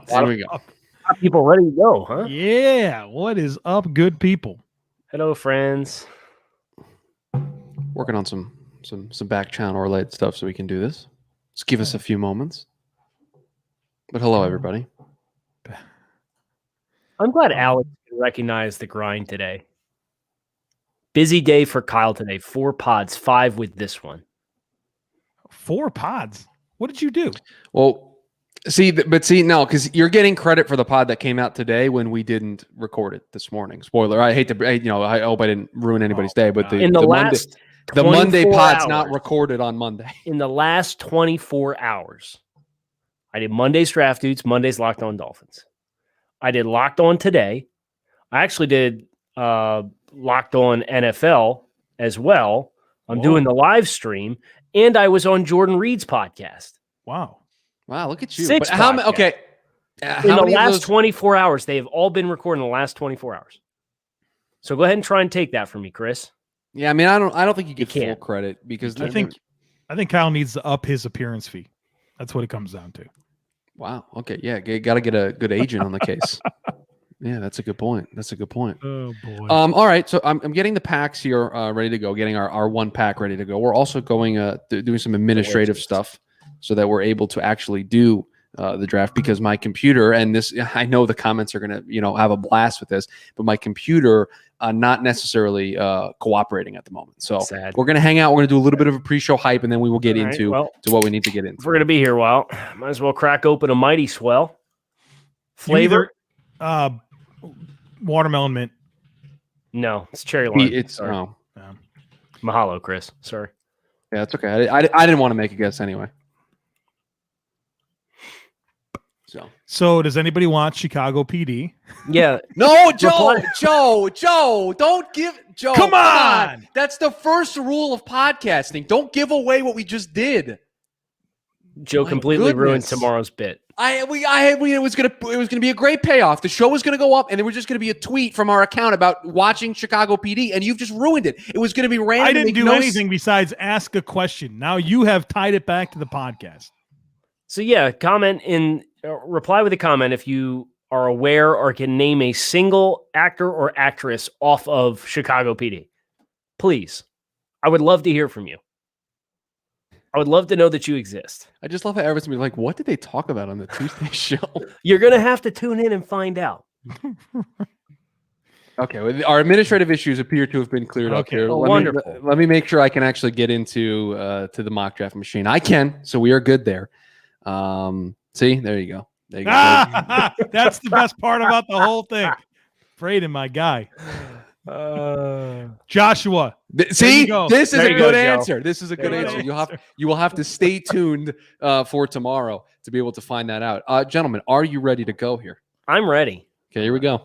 There we go. People ready to go, huh? Yeah. What is up, good people? Hello, friends. Working on some back channel related stuff so we can do this. Just give us a few moments. But hello, everybody. I'm glad Alex recognized the grind today. Busy day for Kyle today. 4 pods, 5 with this one. 4 pods. What did you do? Well, no, because you're getting credit for the pod that came out today when we didn't record it this morning. Spoiler. I hope I didn't ruin anybody's day, but the Monday pod's not recorded on Monday. In the last 24 hours, I did Monday's Draft Dudes, Monday's Locked On Dolphins. I did Locked On today. I actually did Locked On NFL as well. I'm doing the live stream, and I was on Jordan Reed's podcast. Wow, look at you. 6 in the last 24 hours, they have all been recorded in the last 24 hours. So go ahead and try and take that from me, Chris. Yeah, I mean, I don't think you get full credit because I think Kyle needs to up his appearance fee. That's what it comes down to. Wow. Okay. Yeah. Got to get a good agent on the case. Yeah, that's a good point. Oh boy. All right. So I'm getting the packs here ready to go. Getting our 1 pack ready to go. We're also going doing some administrative stuff so that we're able to actually do the draft because my computer and this. I know the comments are gonna have a blast with this, but my computer not necessarily cooperating at the moment. So we're gonna hang out. We're gonna do a little bit of a pre-show hype, and then we will get into what we need to get into. If we're gonna be here, might as well crack open a Mighty Swell. Flavor. Watermelon mint. No, it's cherry lime. Mahalo, Chris. Sorry. Yeah, it's okay. I didn't want to make a guess anyway. So does anybody watch Chicago PD? Yeah. No, Joe, don't give Joe. Come on. That's the first rule of podcasting. Don't give away what we just did. Joe completely ruined tomorrow's bit. It was gonna be a great payoff. The show was gonna go up, and there was just gonna be a tweet from our account about watching Chicago PD, and you've just ruined it. It was gonna be random. I didn't do anything besides ask a question. Now you have tied it back to the podcast. So yeah, reply with a comment if you are aware or can name a single actor or actress off of Chicago PD. Please, I would love to hear from you. I would love to know that you exist. I just love how everyone's gonna be like, what did they talk about on the Tuesday show? You're going to have to tune in and find out. Okay, well, our administrative issues appear to have been cleared up here. Wonderful. Let me make sure I can actually get into to the mock draft machine. I can, so we are good there. See, there you go. There you go. That's the best part about the whole thing. Braden, my guy. Joshua. This is a good answer. This is a good answer. You will have to stay tuned for tomorrow to be able to find that out. Gentlemen, are you ready to go here? I'm ready. Okay, here we go.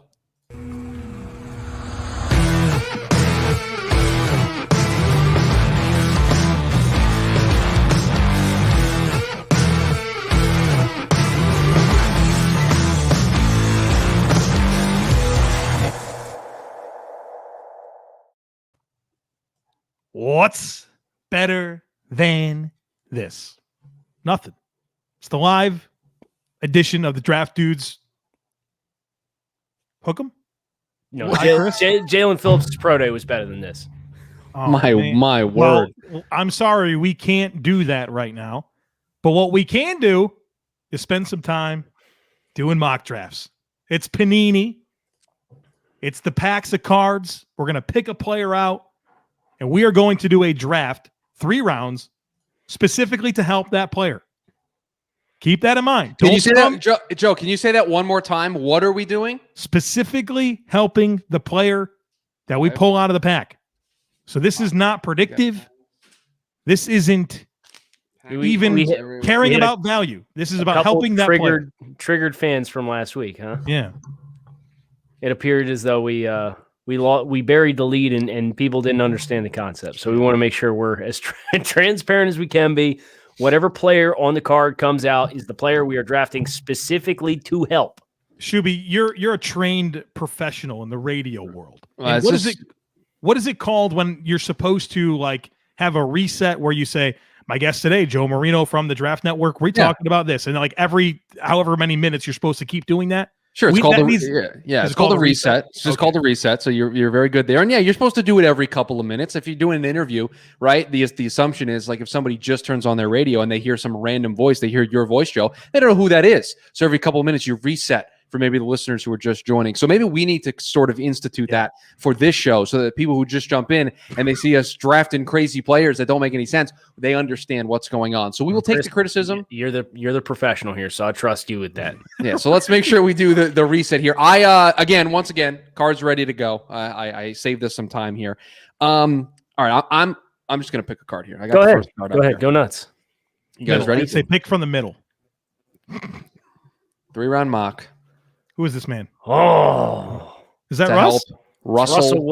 What's better than this? Nothing. It's the live edition of the Draft Dudes. Hook 'em? No, Jalen Phillips' pro day was better than this. Oh, my word. Well, I'm sorry we can't do that right now. But what we can do is spend some time doing mock drafts. It's Panini. It's the packs of cards. We're going to pick a player out. And we are going to do a draft, 3 rounds, specifically to help that player. Keep that in mind. Can you say that, Joe? Can you say that one more time? What are we doing? Specifically helping the player that we pull out of the pack. So this is not predictive. This isn't even caring about value. This is about helping that player. Triggered fans from last week, huh? Yeah. It appeared as though we buried the lead and people didn't understand the concept. So we want to make sure we're as transparent as we can be. Whatever player on the card comes out is the player we are drafting specifically to help. Shuby, you're a trained professional in the radio world. Well, what is it called when you're supposed to like have a reset where you say, My guest today, Joe Marino from the Draft Network, we're talking about this. And like every however many minutes you're supposed to keep doing that. Sure, it's called it's called a reset. It's just called a reset. So you're very good there. And yeah, you're supposed to do it every couple of minutes. If you're doing an interview, right? The assumption is like if somebody just turns on their radio and they hear some random voice, they hear your voice, Joe, they don't know who that is. So every couple of minutes you reset for maybe the listeners who are just joining. So maybe we need to sort of institute that for this show so that people who just jump in and they see us drafting crazy players that don't make any sense, they understand what's going on. So we will take the criticism. You're the professional here, so I trust you with that. Yeah, so let's make sure we do the reset here. Once again, cards ready to go. I saved us some time here. All right, I'm just going to pick a card here. I got Go the ahead. first card Go up ahead. here. Go nuts. You guys ready? I'd say pick from the middle. 3-round mock. Who is this man? Oh, is that Russ? Russell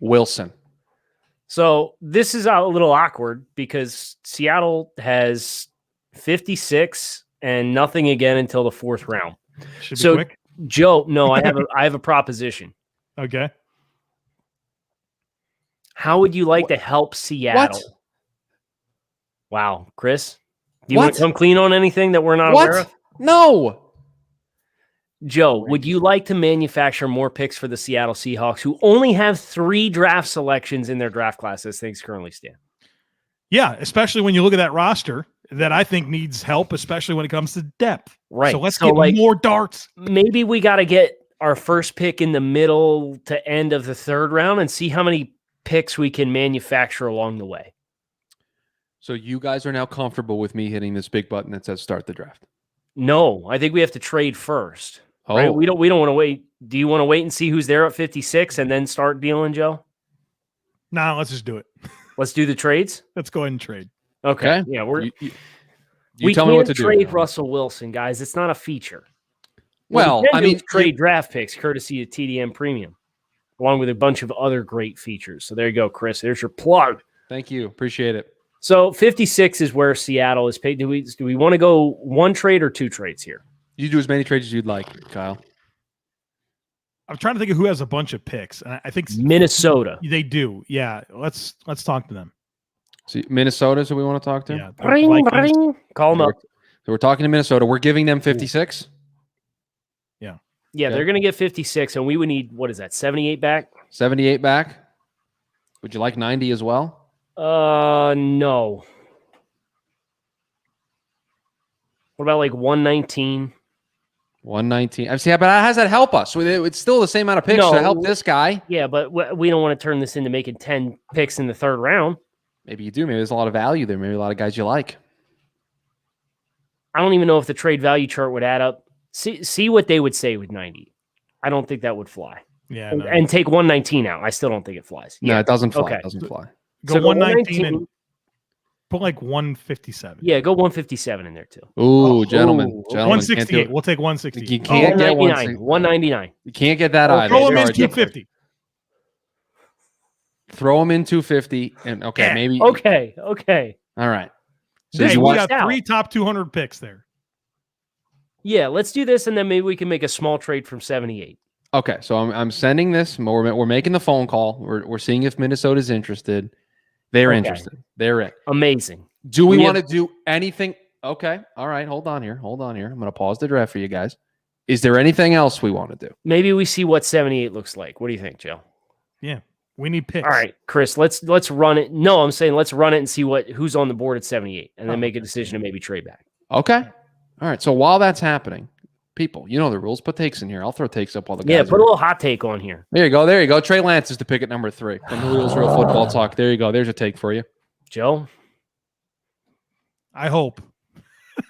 Wilson. So this is a little awkward because Seattle has 56 and nothing again until the 4th round. Should be quick. Joe, no, I have a proposition. Okay. How would you like to help Seattle? What? Wow, Chris, do you want to come clean on anything that we're not aware of? No. Joe, would you like to manufacture more picks for the Seattle Seahawks, who only have 3 draft selections in their draft class as things currently stand? Yeah, especially when you look at that roster that I think needs help, especially when it comes to depth. Right. So let's get more darts. Maybe we got to get our first pick in the middle to end of the 3rd round and see how many picks we can manufacture along the way. So you guys are now comfortable with me hitting this big button that says start the draft? No, I think we have to trade first. Oh, right? We don't want to wait. Do you want to wait and see who's there at 56 and then start dealing, Joe? No, let's just do it. Let's do the trades. Let's go ahead and trade. Okay. Yeah, you tell me what to do. We can't trade Russell Wilson, guys. It's not a feature. Well, I mean, trade draft picks courtesy of TDM Premium, along with a bunch of other great features. So there you go, Chris. There's your plug. Thank you. Appreciate it. So 56 is where Seattle is paid. Do we want to go 1 trade or 2 trades here? You do as many trades as you'd like, Kyle. I'm trying to think of who has a bunch of picks. And I think Minnesota. They do. Yeah. Let's talk to them. See, Minnesota is who we want to talk to? Yeah. Ring. Call them up. So we're talking to Minnesota. We're giving them 56? Yeah. Yeah, okay. They're going to get 56, and we would need, what is that, 78 back? 78 back? Would you like 90 as well? No. What about like 119? 119. See, but how does that help us? It's still the same amount of picks to help this guy. Yeah, but we don't want to turn this into making 10 picks in the 3rd round. Maybe you do. Maybe there's a lot of value there. Maybe a lot of guys you like. I don't even know if the trade value chart would add up. See what they would say with 90. I don't think that would fly. Yeah. And take 119 out. I still don't think it flies. No, Yeah. it doesn't fly. Okay. It doesn't fly. Go So 119 and put like 157. Yeah, go 157 in there too. Ooh, gentlemen. 168. We'll take 168. You can't get 199. You can't get that either. Throw him in 250. Throw him in 250. And maybe. Okay. All right. So Hey, you we want got 3 top 200 picks there. Yeah, let's do this, and then maybe we can make a small trade from 78. Okay, so I'm sending this. We're making the phone call. We're seeing if Minnesota's interested. They're interested. They're in. Amazing. Do we want to do anything? Okay. All right. Hold on here. I'm going to pause the draft for you guys. Is there anything else we want to do? Maybe we see what 78 looks like. What do you think, Joe? Yeah, we need picks. All right, Chris, let's run it. No, I'm saying let's run it and see who's on the board at 78, and then make a decision to maybe trade back. Okay. All right. So while that's happening, people, you know the rules. Put takes in here. I'll throw takes up while the guys. Yeah, put a little hot take on here. There you go. Trey Lance is the pick at number 3 from the Wheels Real Football Talk. There you go. There's a take for you, Joe. I hope,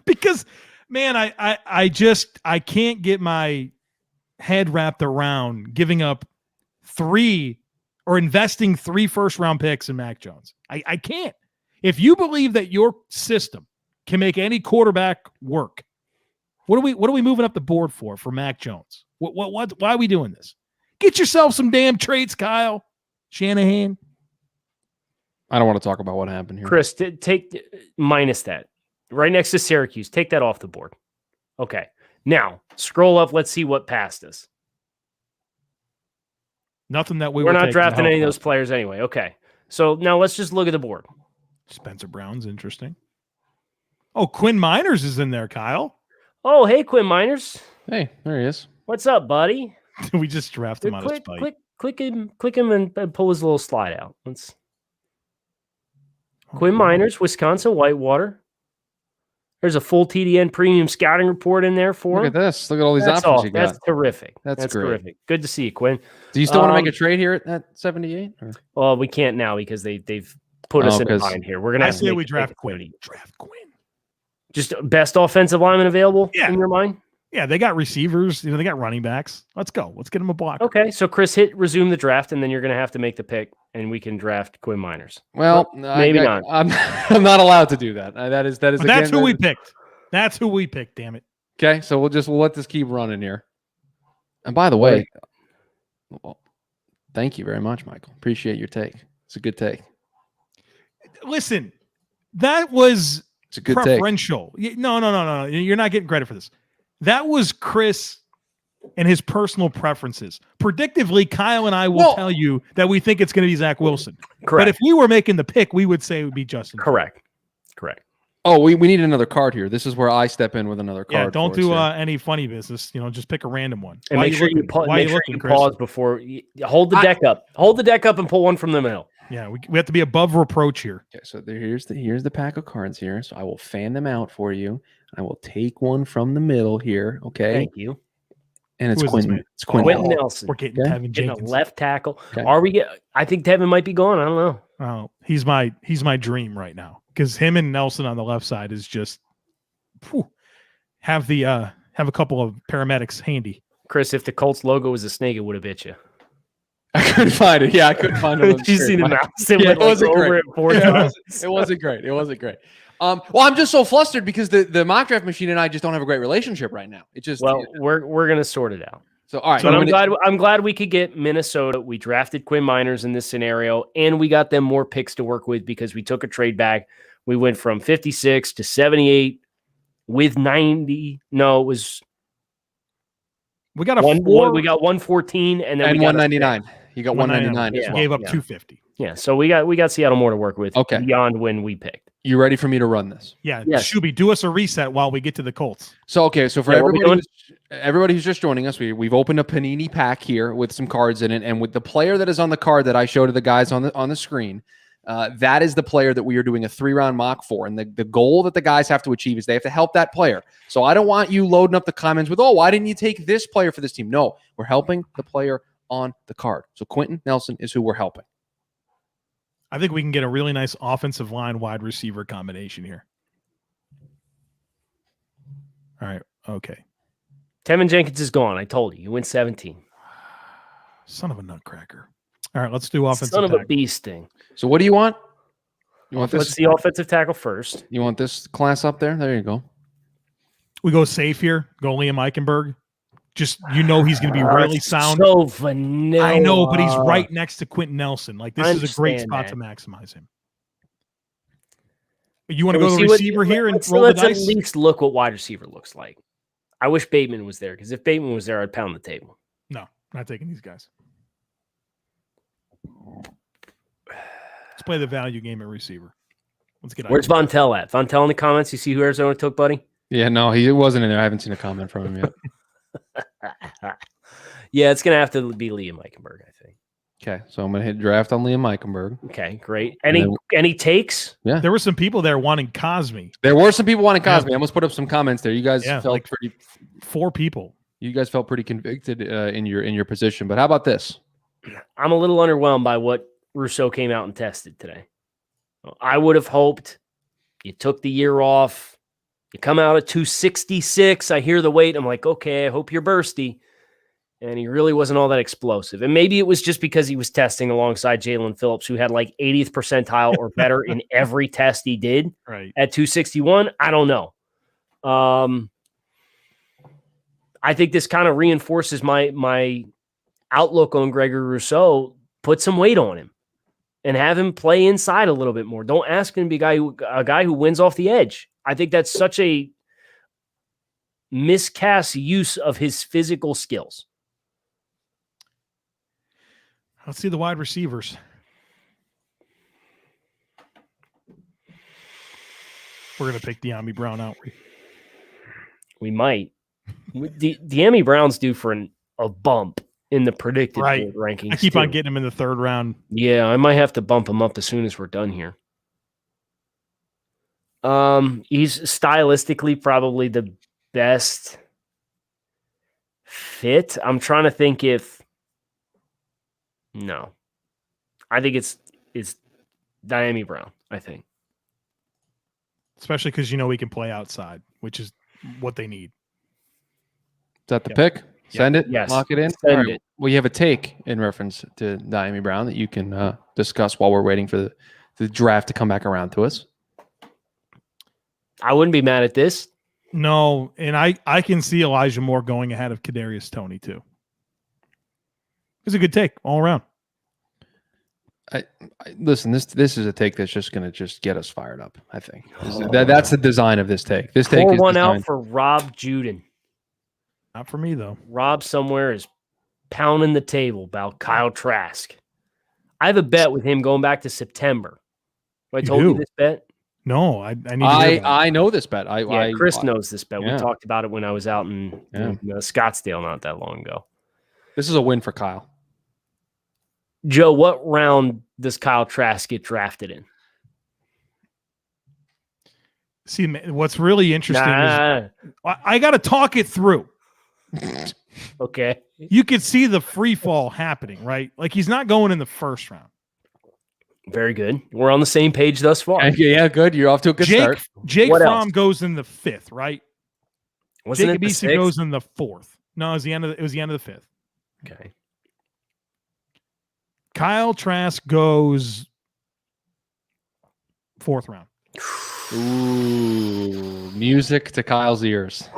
because man, I can't get my head wrapped around giving up 3 or investing 3 first-round picks in Mac Jones. I can't. If you believe that your system can make any quarterback work, what are we moving up the board for Mac Jones? Why are we doing this? Get yourself some damn trades, Kyle Shanahan. I don't want to talk about what happened here. Chris, take minus that. Right next to Syracuse. Take that off the board. Okay. Now, scroll up. Let's see what passed us. Nothing that we're not drafting any of those players anyway. Okay. So now let's just look at the board. Spencer Brown's interesting. Oh, Quinn Miners is in there, Kyle. Oh, hey, Quinn Miners. Hey, there he is. What's up, buddy? We just drafted him out of spite. Click him and pull his little slide out. Quinn Miners, Wisconsin Whitewater. There's a full TDN premium scouting report in there for him. Look at this. Look at all these That's options you got. That's terrific. That's great. Terrific. Good to see you, Quinn. Do you still want to make a trade here at 78? Or? Well, we can't now because they've put us in a bind here. We're gonna have to draft Quinn. Draft Quinn. Just best offensive lineman available in your mind? Yeah, they got receivers. They got running backs. Let's go. Let's get them a block. Okay, so Chris, resume the draft, and then you're going to have to make the pick, and we can draft Quinn Miners. Well, maybe not. I'm not allowed to do that. That is. But that's who we picked. That's who we picked. Damn it. Okay, so we'll let this keep running here. And by the way, thank you very much, Michael. Appreciate your take. It's a good take. Listen, that was a good preferential. No. You're not getting credit for this. That was Chris and his personal preferences. Predictively, Kyle and I will tell you that we think it's going to be Zach Wilson. Correct. But if we were making the pick, we would say it would be Justin. Correct. Oh, we need another card here. This is where I step in with another card. Yeah, don't do any funny business. Just pick a random one. And make sure you pause before you hold the deck up. Hold the deck up and pull one from the middle. Yeah, we have to be above reproach here. Okay, so here's the pack of cards here. So I will fan them out for you. I will take one from the middle here. Okay. Thank you. And it's Quentin. It's Quentin Nelson. We're getting Tevin Jenkins. A left tackle. Okay. I think Tevin might be gone. I don't know. Oh, he's my dream right now because him and Nelson on the left side is just have a couple of paramedics handy. Chris, if the Colts logo was a snake, it would have bit you. I couldn't find it. Yeah, I couldn't find it. Did you see the mouse? It wasn't great. It wasn't great. It wasn't great. Well, I'm just so flustered because the mock draft machine and I just don't have a great relationship right now. It just we're gonna sort it out. So all right, but I'm glad we could get Minnesota. We drafted Quinn Miners in this scenario, and we got them more picks to work with because we took a trade back. We went from 56 to 78 with 90. No, it was we got we got 114 and then we got 199. You got 199. Yeah, gave up 250. Yeah, so we got Seattle more to work with. Okay. Beyond when we picked. You ready for me to run this? Yeah. Yes. Shuby, do us a reset while we get to the Colts. So for everybody who's just joining us, we've opened a Panini pack here with some cards in it, and with the player that is on the card that I showed to the guys on the screen, that is the player that we are doing a 3-round mock for. And the goal that the guys have to achieve is they have to help that player. So I don't want you loading up the comments with, oh, why didn't you take this player for this team? No, we're helping the player on the card. So Quentin Nelson is who we're helping. I think we can get a really nice offensive line wide receiver combination here. All right. Okay. Tevin Jenkins is gone. I told you. You win 17. Son of a nutcracker. All right. Let's do offensive Son of a beast thing. So what do you want? You want this? Let's see offensive tackle first. You want this class up there? There you go. We go safe here. Go Liam Eichenberg. Just, he's going to be really sound. So vanilla. I know, but he's right next to Quentin Nelson. Like, this is a great spot to maximize him. You want to go to the receiver here and roll the dice? Let's at least look what wide receiver looks like. I wish Bateman was there, because if Bateman was there, I'd pound the table. No, not taking these guys. Let's play the value game at receiver. Let's get out. Where's Vontel at? Vontel in the comments? You see who Arizona took, buddy? Yeah, no, he wasn't in there. I haven't seen a comment from him yet. Yeah, it's going to have to be Liam Eichenberg, I think. Okay, so I'm going to hit draft on Liam Eichenberg. Okay, great. Any takes? Yeah. There were some people there wanting Cosme. There were some people wanting Cosme. I almost put up some comments there. You guys felt like pretty... 4 people. You guys felt pretty convicted in your position. But how about this? I'm a little underwhelmed by what Rousseau came out and tested today. I would have hoped you took the year off. You come out at 266. I hear the weight. I'm like, okay, I hope you're bursty. And he really wasn't all that explosive. And maybe it was just because he was testing alongside Jalen Phillips, who had like 80th percentile or better in every test he did at 261. I don't know. I think this kind of reinforces my outlook on Gregory Rousseau. Put some weight on him and have him play inside a little bit more. Don't ask him to be a guy who wins off the edge. I think that's such a miscast use of his physical skills. Let's see the wide receivers. We're going to pick De'Ami Brown out. We might. De'Ami Brown's due for a bump in the predicted Right. board rankings. I keep on getting him in the third round. Yeah, I might have to bump him up as soon as we're done here. He's stylistically probably the best fit. I'm trying to think if no. I think it's De'Ami Brown, I think. Especially because he can play outside, which is what they need. Is that the pick? Send it. Yes. Lock it in. Send it. Well, you have a take in reference to De'Ami Brown that you can discuss while we're waiting for the draft to come back around to us. I wouldn't be mad at this. No, and I can see Elijah Moore going ahead of Kadarius Toney too. It's a good take all around. I listen. This is a take that's just going to get us fired up. I think that's the design of this take. This take Pour is one designed. out for Rob Juden. Not for me though. Rob somewhere is pounding the table about Kyle Trask. I have a bet with him going back to September. I told you this bet. No, I need to hear about it. I know this bet. Chris knows this bet. Yeah. We talked about it when I was out in Scottsdale not that long ago. This is a win for Kyle. Joe, what round does Kyle Trask get drafted in? See, what's really interesting is I got to talk it through. Okay. You could see the free fall happening, right? Like he's not going in the first round. Very good. We're on the same page thus far. Yeah, good. You're off to a good start. Jake What Fromm else? goes in the 5th, right? Wasn't Jacob it the Eason 6th? goes in the 4th. No, it was the end of the 5th. Okay. Kyle Trask goes 4th round. Ooh, music to Kyle's ears.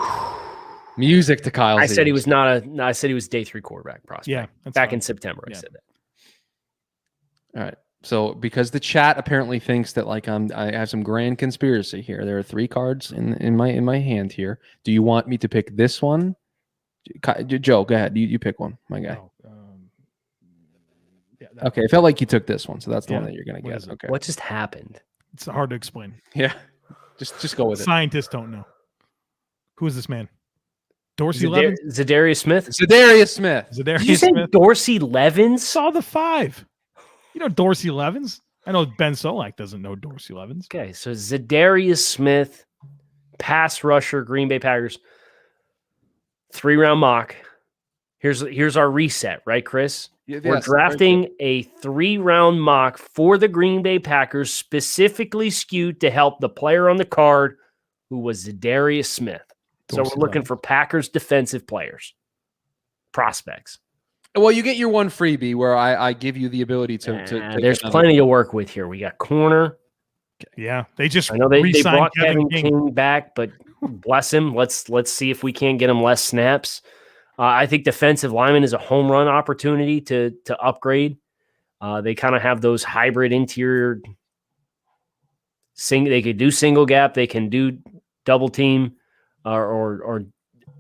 Music to Kyle's ears. I said he was I said he was day 3 quarterback prospect. Yeah, that's back fine. in September. I said that. All right. So because the chat apparently thinks that I have some grand conspiracy here. There are 3 cards in my hand here. Do you want me to pick this one? Joe, go ahead. You pick one, my guy. Oh, Okay, it felt like you took this one, so that's the one that you're gonna get. Okay. What just happened? It's hard to explain. Yeah. Just go with it. Scientists don't know. Who is this man? Dorsey Levens? Zadarius Smith? Zadarius Smith. Did you say Smith? Dorsey Levens? Saw the 5. You know Dorsey Levens? I know Ben Solak doesn't know Dorsey Levens. Okay, so Zadarius Smith, pass rusher, Green Bay Packers, 3-round mock. Here's our reset, right, Chris? We're drafting a 3-round mock for the Green Bay Packers, specifically skewed to help the player on the card, who was Zadarius Smith. So we're looking for Packers defensive players, prospects. Well, you get your one freebie where I give you the ability to there's plenty to work with here. We got corner. Yeah, I know they re-signed brought Kevin Kevin King back, but bless him. Let's see if we can't get him less snaps. I think defensive lineman is a home run opportunity to upgrade. They kind of have those hybrid interior. They could do single gap. They can do double team or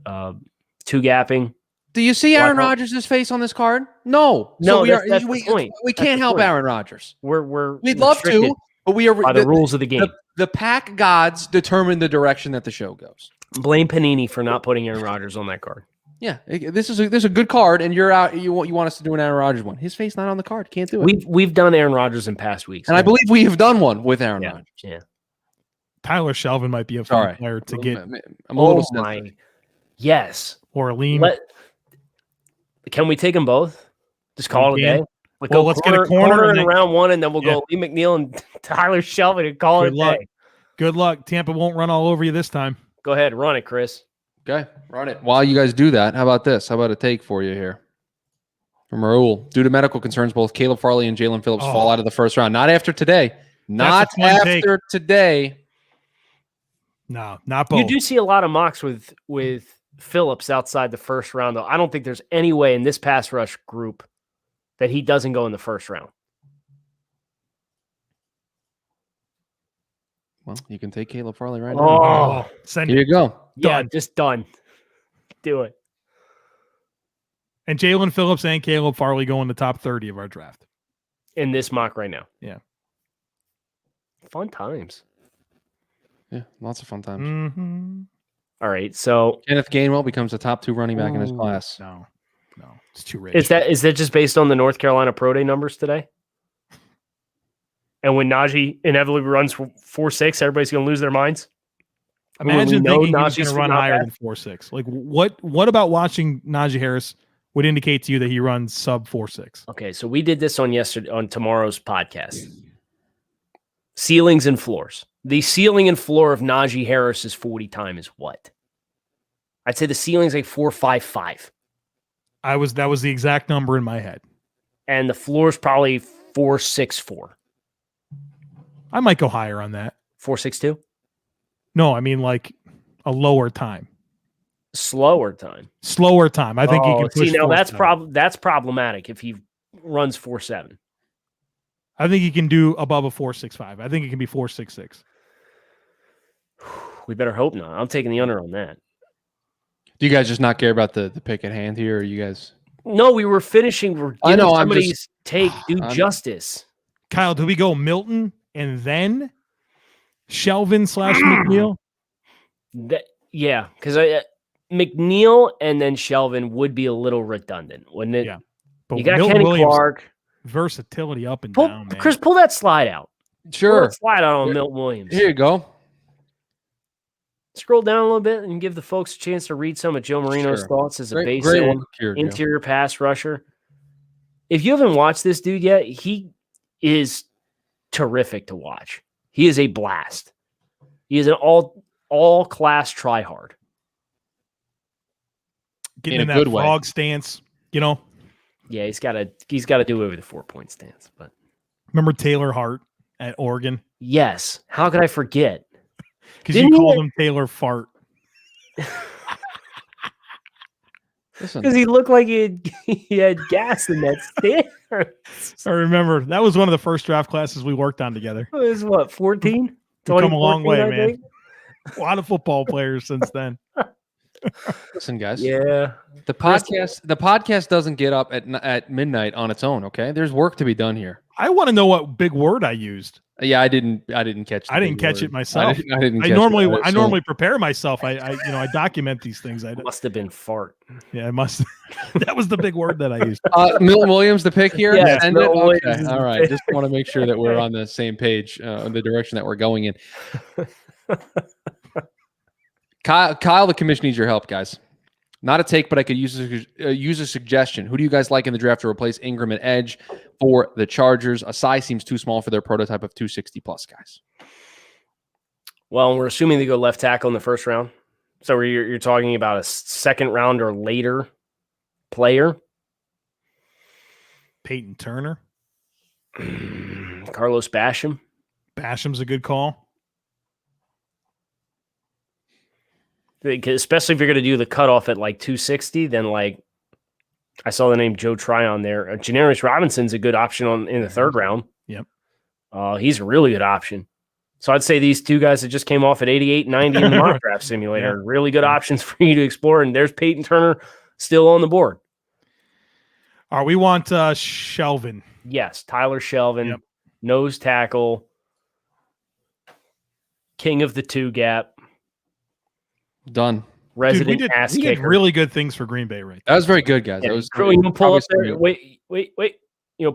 2 gapping. Do you see Aaron Rodgers' face on this card? No. No, So that's the point. We can't help Aaron Rodgers. We'd love to, but we are by the rules of the game. The pack gods determine the direction that the show goes. Blame Panini for not putting Aaron Rodgers on that card. Yeah, this is a good card, and you're out. You want us to do an Aaron Rodgers one? His face not on the card. Can't do it. We've done Aaron Rodgers in past weeks, and I believe we have done one with Aaron Rodgers. Yeah. Tyler Shelvin might be a fun player to get. I'm a little sensitive. Yes. Or Lean. Can we take them both? Just call it a day. Let's get a corner in round 1, and then we'll go Lee McNeil and Tyler Shelvin and call it a day. Good luck. Tampa won't run all over you this time. Go ahead, run it, Chris. Okay, run it. While you guys do that, how about this? How about a take for you here? From Raul. Due to medical concerns, both Caleb Farley and Jalen Phillips fall out of the first round. Not after today. Not after today. No, not both. You do see a lot of mocks with Phillips outside the first round, though. I don't think there's any way in this pass rush group that he doesn't go in the first round. Well, you can take Caleb Farley right now. Oh, here you go. Yeah, just done. Do it. And Jalen Phillips and Caleb Farley go in the top 30 of our draft. In this mock right now. Yeah. Fun times. Yeah, lots of fun times. Mm-hmm. All right. So Kenneth Gainwell becomes the top 2 running back in his Ooh, class. No, it's too rich. is that just based on the North Carolina Pro Day numbers today? And when Najee inevitably runs 4.6, everybody's going to lose their minds. Imagine know thinking he's Najee's going to run not higher bad. than 4.6. Like what about watching Najee Harris would indicate to you that he runs sub 4.6? Okay, so we did this on tomorrow's podcast. Ceilings and floors. The ceiling and floor of Najee Harris's 40 time is what? I'd say the ceiling's like 4.55. That was the exact number in my head. And the floor's probably 4.64. I might go higher on that. 4.62? No, I mean like a lower time. Slower time. Slower time. I think he can push. See, now 4.7. that's problematic if he runs 4.7. I think he can do above a 4.65. I think it can be 4.66. We better hope not. I'm taking the under on that. Do you guys just not care about the pick at hand here, or you guys? No, we were finishing. We're I giving know, I'm somebody's just- take do I'm- justice. Kyle, do we go Milton and then Shelvin / McNeil? Yeah, because McNeil and then Shelvin would be a little redundant, wouldn't it? Yeah. But You got Milton Kenny Williams, Clark. versatility up and down, man. Chris, pull that slide out. Pull Sure. that slide out on Here- Milton Williams. Here you go. Scroll down a little bit and give the folks a chance to read some of Joe Marino's Sure. thoughts as a base Great end work here, Joe. interior pass rusher. If you haven't watched this dude yet, he is terrific to watch. He is a blast. He is an all class tryhard. Getting in in a that good way. frog stance, Yeah, Yeah, he's got to do over the 4-point stance. But remember Taylor Hart at Oregon? yes, how could I forget? Because you Didn't he- called him Taylor Fart. Listen, Because he looked like he had gas in that stance. I remember that was one of the first draft classes we worked on together. It was what, 14? We've come a long 2014, way, I man. think? A lot of football players since then. listen, guys. Yeah. The podcast doesn't get up at midnight on its own. Okay, there's work to be done here. I want to know what big word I used. Yeah, I didn't catch. I didn't catch it myself. I didn't. I catch normally it. I So- normally prepare myself. I document these things. Must have been fart. I must. That was the big word that I used. Milton Williams, the pick here. Yes, Send it? Milton Williams Okay, is the all right. pick. Just want to make sure that we're on the same page in the direction that we're going in. Kyle, the commission needs your help, guys. Not a take, but I could use a suggestion. Who do you guys like in the draft to replace Ingram at edge for the Chargers? A size seems too small for their prototype of 260 plus guys. Well, we're assuming they go left tackle in the first round. So you're talking about a second round or later player. Peyton Turner. Carlos Basham. Basham's a good call. Especially if you're going to do the cutoff at like 260, then like I saw the name Joe Tryon there. Janarius Robinson's a good option in the third round. Yep. He's a really good option. So I'd say these two guys that just came off at 88, 90 in the mock draft simulator are really good options for you to explore. And there's Peyton Turner still on the board. All right, we want Shelvin. Yes, Tyler Shelvin, Yep. nose tackle, king of the two gap. Done. Resident Dude, ass we did kicker. really good things for Green Bay, right? That was very good, guys. Yeah, That was you know, pull up probably there. Wait.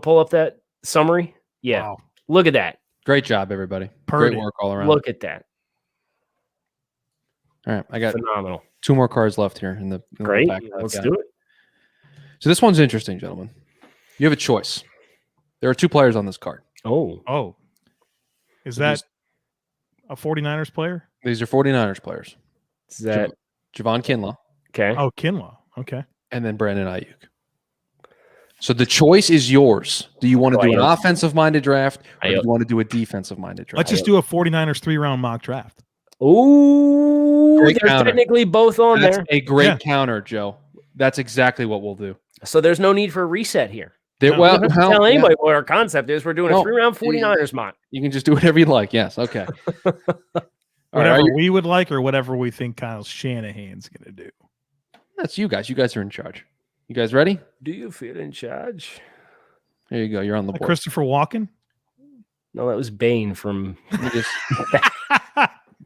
Pull up that summary. Yeah. Wow. Look at that. Great job, everybody. Purdy. Great work all around. Look at that. All right, I got Phenomenal. 2 more cards left here in the Great. back that I've Let's got. do it. So this one's interesting, gentlemen. You have a choice. There are 2 players on this card. Oh. Is that a 49ers player? These are 49ers players. Is that Javon Kinlaw okay? Oh, Kinlaw. Okay. and then Brandon Ayuk. So the choice is yours. Do you want to do an offensive-minded draft or do you want to do a defensive-minded draft? Let's just do a 49ers 3-round mock draft. Ooh, Great there's counter. technically both on That's there. a great Yeah. counter, Joe. That's exactly what we'll do. So there's no need for a reset here. There, No. well, You don't have to well, tell yeah, anybody what our concept is. We're doing No. a 3-round 49ers mock. you can just do whatever you like. Yes. Okay. All right, Whatever are you- we would like or whatever we think Kyle Shanahan's going to do. that's you guys. You guys are in charge. You guys ready? Do you feel in charge? There you go. You're on the board. Christopher Walken? No, that was Bane from. Let me just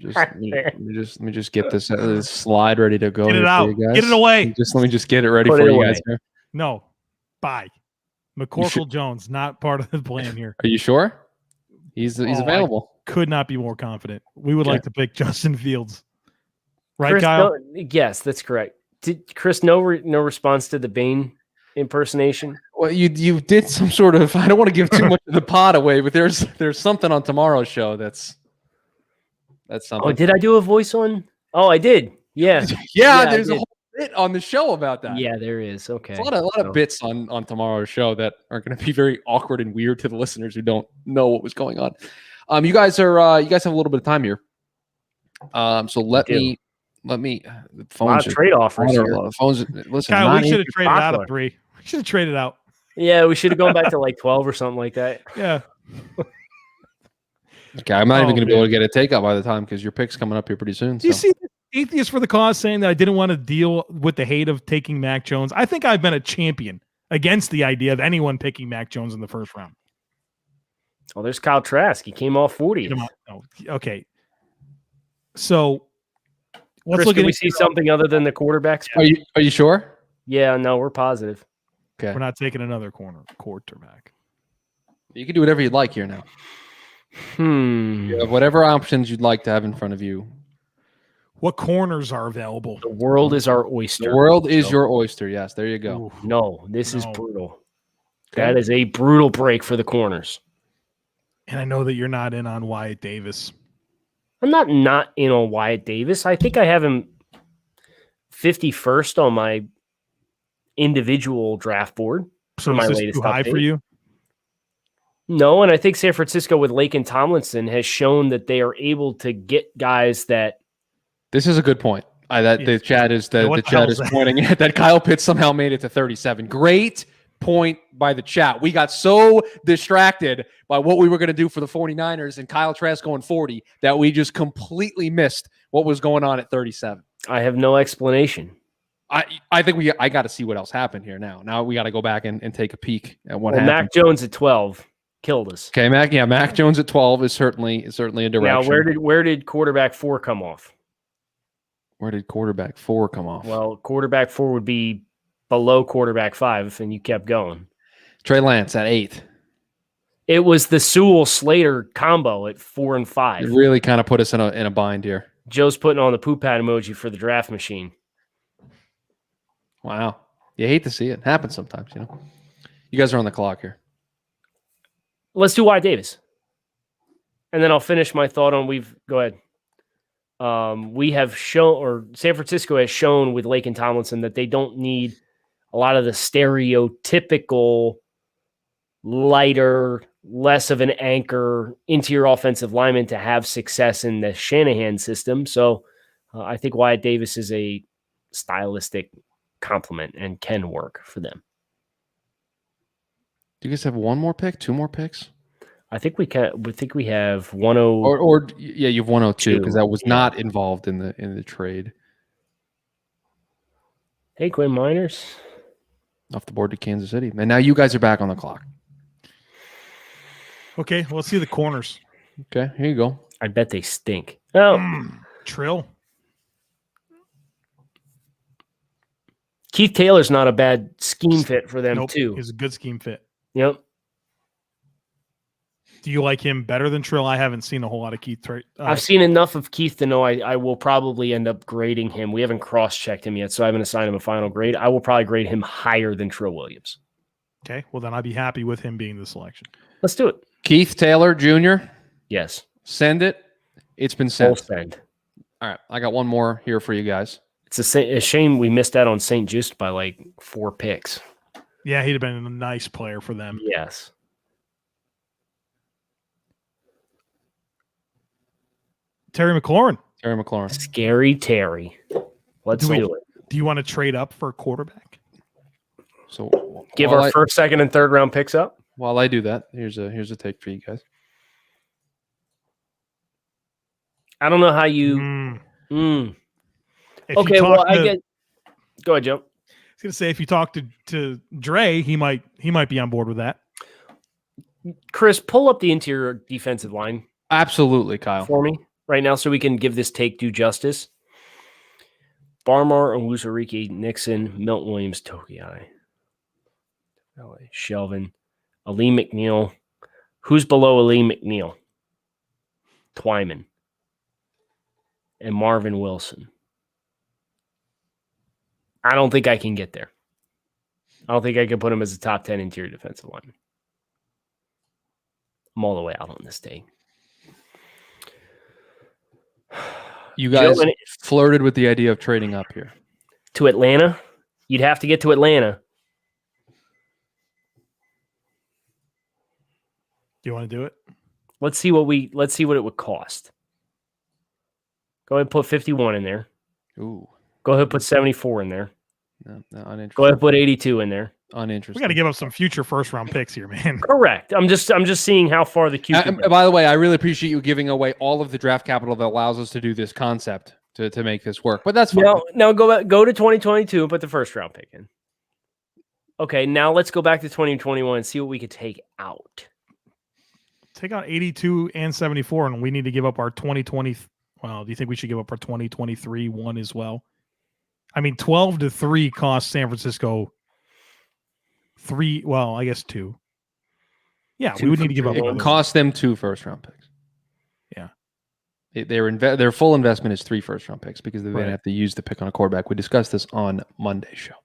Let me just get this slide ready to go. Get it here for out. you guys. Get it away. Let me just get it ready Put for it you guys away. here. No. Bye. McCorkle Jones, not part of the plan here. Are you sure? He's available. Could not be more confident. We would Okay. like to pick Justin Fields. Right, Chris, Kyle? yes, that's correct. Did Chris no response to the Bane impersonation? Well, you did some sort of. I don't want to give too much of the pot away, but there's something on tomorrow's show that's something. Oh, did I do a voice on? Oh, I did. Yeah. yeah, I there's a did. whole bit on the show about that. Yeah, there is. Okay. There's a lot of bits on tomorrow's show that are going to be very awkward and weird to the listeners who don't know what was going on. You guys have a little bit of time here. So let me the A phones lot of trade offers. here. the phones. Listen, Kyle, we should have not traded out popular. of 3. We should have traded out. Yeah, we should have gone back to like 12 or something like that. Yeah. okay. I'm not even Oh, going to be able man. to get a takeout by the time because your pick's coming up here pretty soon. Do you so. see Atheist for the Cause saying that I didn't want to deal with the hate of taking Mac Jones? I think I've been a champion against the idea of anyone picking Mac Jones in the first round. Oh, there's Kyle Trask. He came off 40. Get him out. No. Okay. So let's Chris, look can at we see something other than the quarterbacks? Are you sure? Yeah, no, we're positive. Okay. We're not taking another quarterback. You can do whatever you'd like here now. You have whatever options you'd like to have in front of you. What corners are available? The world is our oyster. The world is your oyster. Yes, there you go. Ooh. No, this is No. brutal. Okay. That is a brutal break for the corners. And I know that you're not in on Wyatt Davis. I'm not in on Wyatt Davis. I think I have him 51st on my individual draft board. So my is this latest too high update. for you? No, and I think San Francisco with Lake and Tomlinson has shown that they are able to get guys that This is a good point. The chat is Yeah, what the the hell chat is is that? pointing at that Kyle Pitts somehow made it to 37. Great point by the chat. We got so distracted by what we were going to do for the 49ers and Kyle Trask going 40 that we just completely missed what was going on at 37. I have no explanation. I think I got to see what else happened here now. Now we got to go back and take a peek at what Well, happened. Mac Jones at 12 killed us. Okay, Mac Jones at 12 is certainly a direction. Now, where did quarterback 4 come off? Where did quarterback 4 come off? Well, quarterback 4 would be below quarterback 5, and you kept going. Trey Lance at 8. It was the Sewell Slater combo at 4 and 5. It really kind of put us in a bind here. Joe's putting on the poop pad emoji for the draft machine. Wow. You hate to see it. Happens sometimes, you know. You guys are on the clock here. Let's do Wyatt Davis. And then I'll finish my thought on go ahead. We have shown, or San Francisco has shown with Lake and Tomlinson that they don't need a lot of the stereotypical lighter, less of an anchor interior offensive lineman to have success in the Shanahan system. So I think Wyatt Davis is a stylistic complement and can work for them. Do you guys have one more pick? 2 more picks? I think we can. We think we have 10. Or yeah, you have 102 because that was Yeah. not involved in the trade. Hey, Quinn Miners. Off the board to Kansas City. And now you guys are back on the clock. Okay, well, let's see the corners. Okay, here you go. I bet they stink. Oh, Trill. Keith Taylor's not a bad scheme fit for them Nope. too. He's a good scheme fit. Yep. Do you like him better than Trill? I haven't seen a whole lot of Keith. I've seen enough of Keith to know I will probably end up grading him. We haven't cross-checked him yet, so I haven't assigned him a final grade. I will probably grade him higher than Trill Williams. Okay, well, then I'd be happy with him being the selection. Let's do it. Keith Taylor Jr. Yes. Send it. It's been Full sent. send. All right, I got one more here for you guys. It's a shame we missed out on St. Just by like 4 picks. Yeah, he'd have been a nice player for them. Yes. Terry McLaurin. Terry McLaurin. Scary Terry. Let's do it. Do you want to trade up for a quarterback? So Give while our first, second, and third round picks up. While I do that, here's a take for you guys. I don't know how you. If you Okay, talk well, I to- get. Go ahead, Joe. I was gonna say if you talk to Dre, he might be on board with that. Chris, pull up the interior defensive line Absolutely, Kyle. for me. right now so we can give this take due justice. Barmore, Owusu-Riki, Nixon, Milton Williams, Togiai, Shelvin, Ali McNeil. Who's below Ali McNeil? Twyman and Marvin Wilson. I don't think I can get there. I don't think I can put him as a top 10 interior defensive lineman. I'm all the way out on this day. You guys Joe, flirted with the idea of trading up here. To Atlanta? You'd have to get to Atlanta. Do you want to do it? Let's see what it would cost. Go ahead and put 51 in there. Ooh. Go ahead and put 74 in there. No, uninteresting. Go ahead and put 82 in there. Uninteresting. We got to give up some future first round picks here, man. Correct. I'm just seeing how far the Q. By the way, I really appreciate you giving away all of the draft capital that allows us to do this concept to make this work. But that's fine. Now go to 2022 and put the first round pick in. Okay, now let's go back to 2021 and see what we could take out. Take out 82 and 74, and we need to give up our 2020. Well, do you think we should give up our 2023 one as well? I mean, 12-3 cost San Francisco 3. Well, I guess 2. Yeah, we would need to give up. It cost them 2 first-round picks. Yeah, their full investment is 3 first-round picks because they're going to have to use the pick on a quarterback. We discussed this on Monday's show.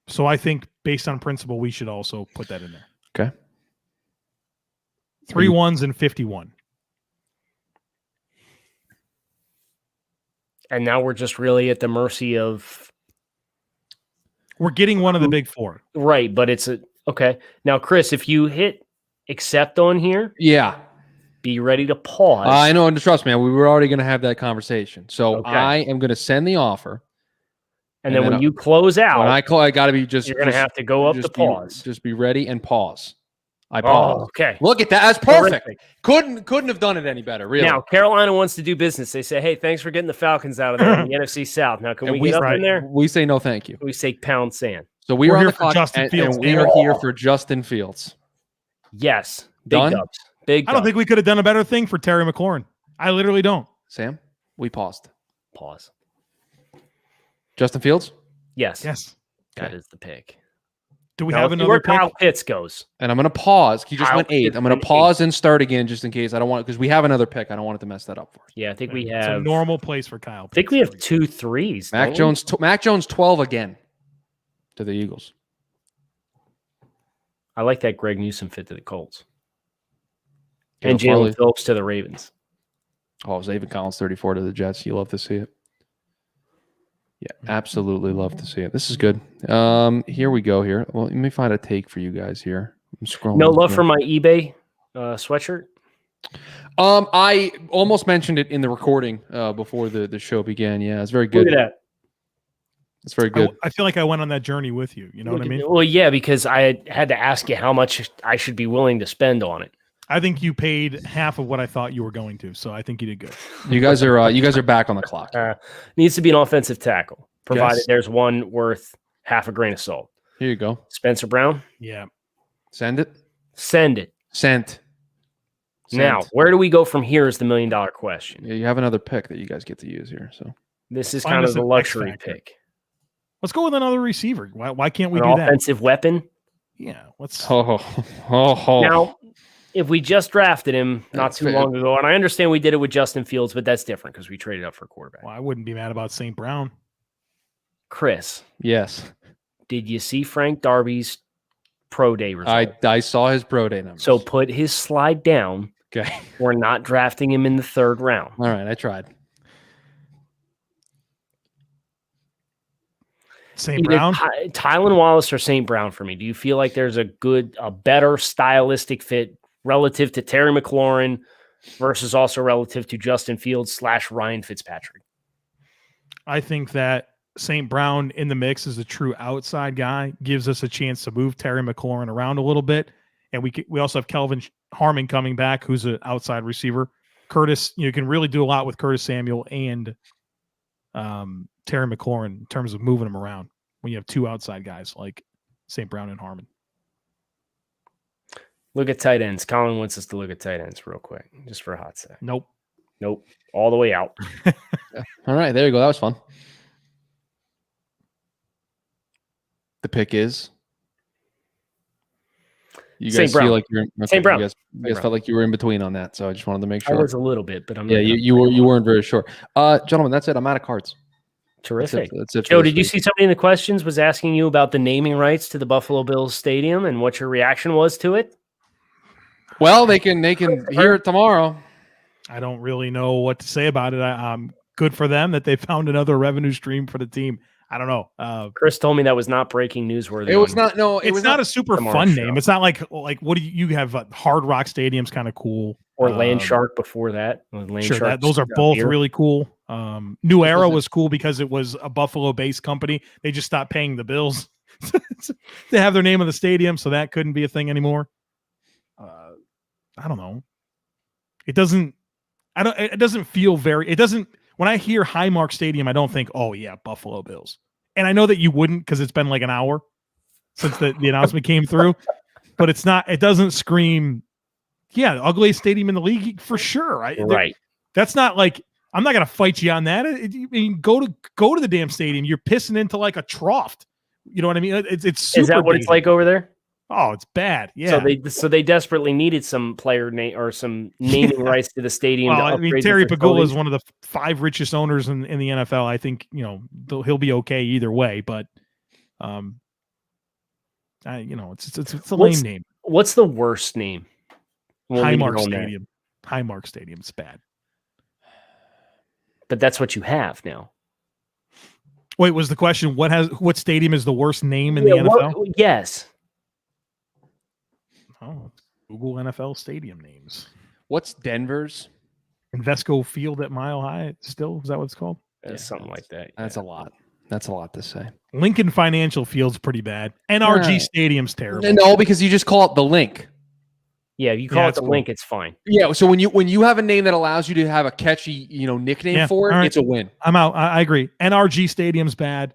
So I think, based on principle, we should also put that in there. Okay. 3 1s and 51. And now we're just really at the mercy of. We're getting one of the big 4. Right, but it's okay. Now, Chris, if you hit accept on here, be ready to pause. I know, and trust me, we were already going to have that conversation. So Okay. I am going to send the offer. And then when you close out, when I got to be just. You're going to have to go up to pause. Just be ready and pause. I pause. Oh, okay. Look at that. That's perfect. Terrific. Couldn't have done it any better, really. Now, Carolina wants to do business. They say, hey, thanks for getting the Falcons out of there in the NFC South. Now, can we get up in there? We say no, thank you. We say pound sand. So we're on here the for clock, Justin Fields. and we are here for Justin Fields. Yes. Done? Big dubs. Big I don't dubs. think we could have done a better thing for Terry McLaurin. I literally don't. Sam, we paused. Pause. Justin Fields? Yes. Yes. That Okay. is the pick. Do we Now, have let's see another where pick? Kyle Pitts goes? And I'm going to pause. He just Kyle went 8. Pitts I'm going to went pause and start again just in case. I don't want because we have another pick. I don't want it to mess that up for us. Yeah, I think we It's a have. normal place for Kyle. I think we have 2 3s. Mac Jones 12 again to the Eagles. I like that Greg Newsom fit to the Colts. Caleb And Jalen Farley. Phillips to the Ravens. Oh, Zaven Collins 34 to the Jets. You love to see it. Yeah, absolutely love to see it. This is good. Here we go here. Well, let me find a take for you guys here. I'm scrolling. No love through. for my eBay sweatshirt. I almost mentioned it in the recording before the show began. Yeah, it's very good. Look at that. It's very good. I feel like I went on that journey with you. You know what I mean? Well, yeah, because I had to ask you how much I should be willing to spend on it. I think you paid half of what I thought you were going to, so I think you did good. You guys are back on the clock. Needs to be an offensive tackle, provided Yes. there's one worth half a grain of salt. Here you go. Spencer Brown, Yeah. Send it. send it. Sent. Now, where do we go from here is the $1 million question. Yeah, you have another pick that you guys get to use here. So This is Find kind us of the an luxury X factor. pick. Let's go with another receiver. Why can't we An do that? offensive weapon. Yeah. Let's. Now, if we just drafted him not That's too fair. long ago, and I understand we did it with Justin Fields, but that's different because we traded up for a quarterback. Well, I wouldn't be mad about St. Brown. Chris, Yes, did you see Frank Darby's pro day result? I saw his pro day numbers. So put his slide down. okay, We're not drafting him in the 3rd round. all right, I tried. St. Either Brown. Tylan Wallace or St. Brown for me. Do you feel like there's a better stylistic fit relative to Terry McLaurin versus also relative to Justin Fields / Ryan Fitzpatrick? I think that St. Brown in the mix is a true outside guy, gives us a chance to move Terry McLaurin around a little bit. And we also have Kelvin Harmon coming back, who's an outside receiver. Curtis, you can really do a lot with Curtis Samuel and Terry McLaurin in terms of moving them around when you have 2 outside guys like St. Brown and Harmon. Look at tight ends. Colin wants us to look at tight ends real quick, just for a hot sec. Nope. Nope. All the way out. All right, there you go. That was fun. The pick is. You St. guys Brown. feel like you're in, St. Brown. You guys felt like you were in between on that, so I just wanted to make I sure. was a little bit, but I'm Yeah, not you weren't very sure. Gentlemen, that's it. I'm out of cards. terrific. That's it Joe, for did this you week. see somebody in the questions was asking you about the naming rights to the Buffalo Bills Stadium and what your reaction was to it? Well, they can hear it tomorrow. I don't really know what to say about it. Good for them that they found another revenue stream for the team. I don't know. Chris told me that was not breaking newsworthy. It was not. No, it It's was not a super tomorrow's fun show. name. It's not like what do you have? Hard Rock Stadium's kind of cool. Or Land Shark before that. Land Sure, Shark those are both really cool. New Era was cool because it was a Buffalo-based company. They just stopped paying the bills to have their name on the stadium, so that couldn't be a thing anymore. I don't know. It doesn't. It doesn't feel very. It doesn't. When I hear Highmark Stadium, I don't think, oh yeah, Buffalo Bills. And I know that you wouldn't because it's been like an hour since the announcement came through. But it's not. It doesn't scream. Yeah, the ugliest stadium in the league for sure. Right. That's not like I'm not gonna fight you on that. I mean, go to the damn stadium. You're pissing into like a trough. You know what I mean? It's super. Is that what it's like over there? Oh, it's bad. Yeah. So they desperately needed some player name or some naming rights to the stadium. Well, to I mean, upgrade Terry the Pagula is facilities. one of the 5 richest owners in the NFL. I think he'll be okay either way. But, it's a lame name. What's the worst name? We'll leave it Highmark on that. Stadium. Highmark Stadium. It's bad. But that's what you have now. Wait, was the question what stadium is the worst name in the NFL? Yes. Oh, Google NFL stadium names. What's Denver's? Invesco Field at Mile High. Still, is that what it's called? Something like that. That's a lot. That's a lot to say. Lincoln Financial Field's pretty bad. NRG Stadium's terrible. No, because you just call it the link. Yeah, you call it it's the cool. link, it's fine. Yeah. So when you have a name that allows you to have a catchy, nickname for it, all right. it's a win. I'm out. I agree. NRG Stadium's bad.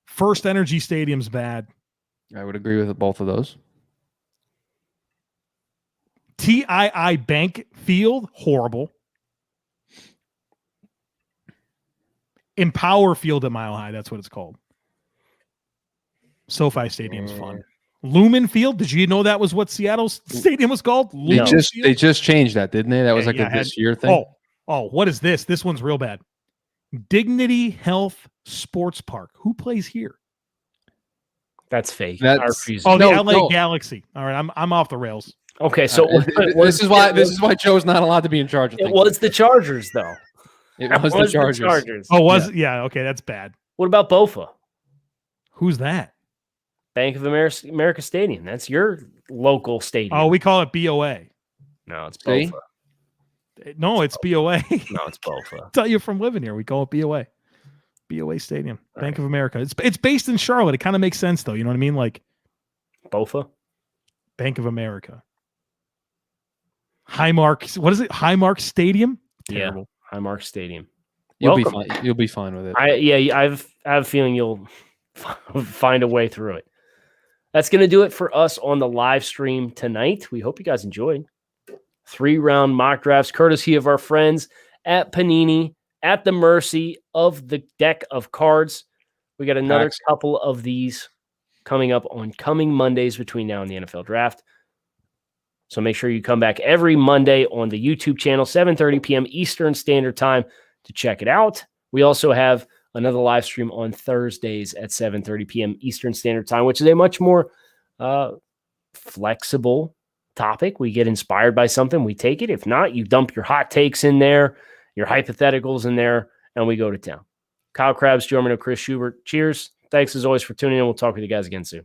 First Energy Stadium's bad. I would agree with both of those. TII Bank Field, horrible. Empower Field at Mile High, that's what it's called. SoFi Stadium's fun. Lumen Field, did you know that was what Seattle's stadium was called? They just changed that, didn't they? That was this year thing. Oh, what is this? This one's real bad. Dignity Health Sports Park. Who plays here? That's fake. I refuse. The LA Galaxy. All right, I'm off the rails. Okay, so this is why Joe's not allowed to be in charge of things. It was the Chargers, though. It was the Chargers. Oh, was it? Yeah, okay, that's bad. What about BOFA? Who's that? Bank of America Stadium. That's your local stadium. Oh, we call it BOA. No, it's See? BOFA. No, it's BOA. No, it's BOFA. Tell you from living here, we call it BOA. BOA Stadium, Bank of America. It's based in Charlotte. It kind of makes sense, though. You know what I mean? Like BOFA? Bank of America. Highmark. What is it? Highmark Stadium? Terrible. Yeah, Highmark Stadium. You'll be fine. You'll be fine with it. I have a feeling you'll find a way through it. That's going to do it for us on the live stream tonight. We hope you guys enjoyed. 3-round mock drafts, courtesy of our friends at Panini, at the mercy of the deck of cards. We got another couple of these coming up on coming Mondays between now and the NFL draft. So make sure you come back every Monday on the YouTube channel, 7:30 p.m. Eastern Standard Time to check it out. We also have another live stream on Thursdays at 7:30 p.m. Eastern Standard Time, which is a much more flexible topic. We get inspired by something, we take it. If not, you dump your hot takes in there, your hypotheticals in there, and we go to town. Kyle Krabs, Joe Marino, Chris Schubert. Cheers. Thanks as always for tuning in. We'll talk with you guys again soon.